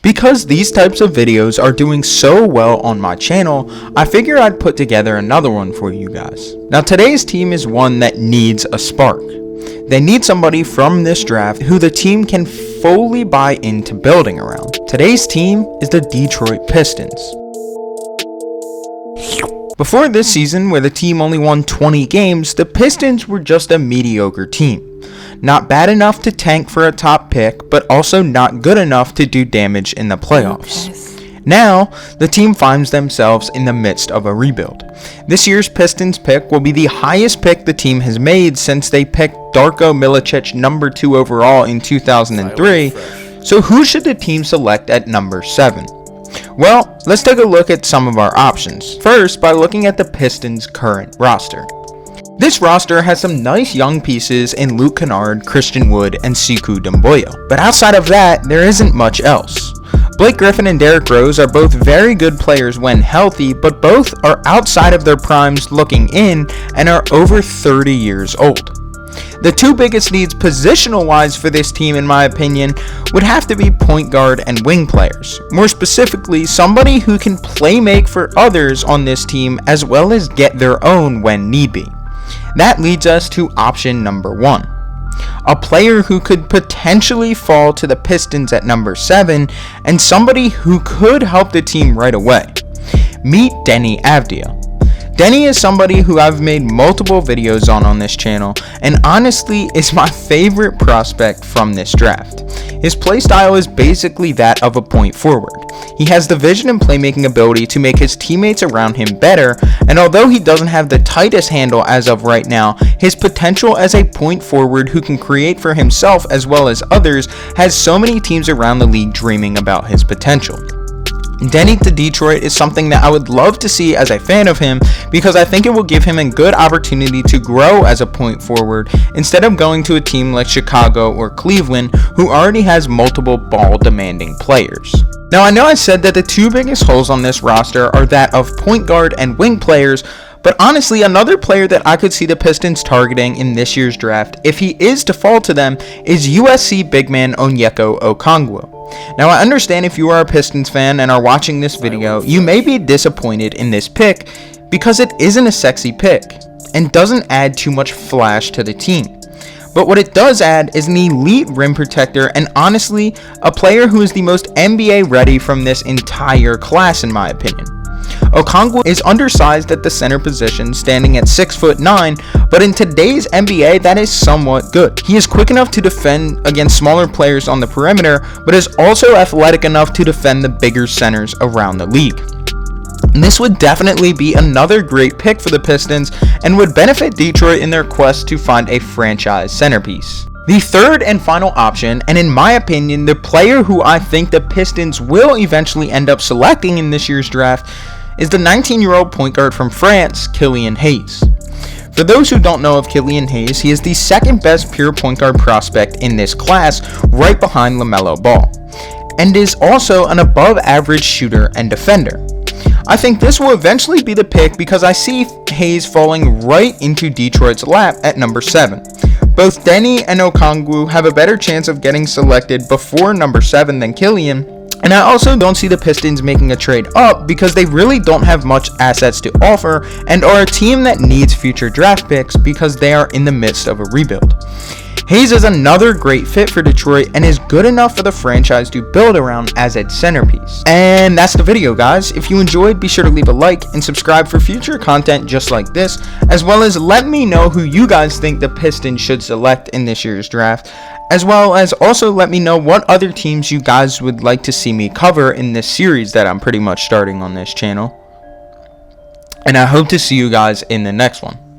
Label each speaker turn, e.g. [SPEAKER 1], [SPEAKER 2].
[SPEAKER 1] Because these types of videos are doing so well on my channel, I figure I'd put together another one for you guys. Now today's team is one that needs a spark. They need somebody from this draft who the team can fully buy into building around. Today's team is the Detroit Pistons. Before this season, where the team only won 20 games, the Pistons were just a mediocre team. Not bad enough to tank for a top pick, but also not good enough to do damage in the playoffs. Now, the team finds themselves in the midst of a rebuild. This year's Pistons pick will be the highest pick the team has made since they picked Darko Milicic number 2 overall in 2003, so who should the team select at number 7? Well, let's take a look at some of our options. First, by looking at the Pistons' current roster. This roster has some nice young pieces in Luke Kennard, Christian Wood, and Sekou Doumbouya. But outside of that, there isn't much else. Blake Griffin and Derrick Rose are both very good players when healthy, but both are outside of their primes looking in and are over 30 years old. The two biggest needs positional-wise for this team, in my opinion, would have to be point guard and wing players. More specifically, somebody who can play make for others on this team as well as get their own when need be. That leads us to option number 1. A player who could potentially fall to the Pistons at number 7 and somebody who could help the team right away. Meet Deni Avdija. Deni is somebody who I've made multiple videos on this channel and honestly is my favorite prospect from this draft. His playstyle is basically that of a point forward. He has the vision and playmaking ability to make his teammates around him better, and although he doesn't have the tightest handle as of right now, his potential as a point forward who can create for himself as well as others has so many teams around the league dreaming about his potential. Deni to Detroit is something that I would love to see as a fan of him because I think it will give him a good opportunity to grow as a point forward instead of going to a team like Chicago or Cleveland who already has multiple ball demanding players. Now I know I said that the two biggest holes on this roster are that of point guard and wing players, but honestly another player that I could see the Pistons targeting in this year's draft if he is to fall to them is USC big man Onyeka Okongwu. Now I understand if you are a Pistons fan and are watching this video, you may be disappointed in this pick because it isn't a sexy pick and doesn't add too much flash to the team. But what it does add is an elite rim protector and honestly a player who is the most NBA ready from this entire class in my opinion. Okongwu is undersized at the center position, standing at 6'9", but in today's NBA that is somewhat good. He is quick enough to defend against smaller players on the perimeter, but is also athletic enough to defend the bigger centers around the league. This would definitely be another great pick for the Pistons and would benefit Detroit in their quest to find a franchise centerpiece. The third and final option, and in my opinion the player who I think the Pistons will eventually end up selecting in this year's draft, is the 19-year-old point guard from France, Killian Hayes. For those who don't know of Killian Hayes, he is the second best pure point guard prospect in this class, right behind LaMelo Ball, and is also an above average shooter and defender. I think this will eventually be the pick because I see Hayes falling right into Detroit's lap at number 7. Both Deni and Okongwu have a better chance of getting selected before number 7 than Killian, and I also don't see the Pistons making a trade up because they really don't have much assets to offer and are a team that needs future draft picks because they are in the midst of a rebuild. Hayes is another great fit for Detroit and is good enough for the franchise to build around as its centerpiece. And that's the video, guys. If you enjoyed, be sure to leave a like and subscribe for future content just like this, as well as let me know who you guys think the Pistons should select in this year's draft, as well as also let me know what other teams you guys would like to see me cover in this series that I'm pretty much starting on this channel. And I hope to see you guys in the next one.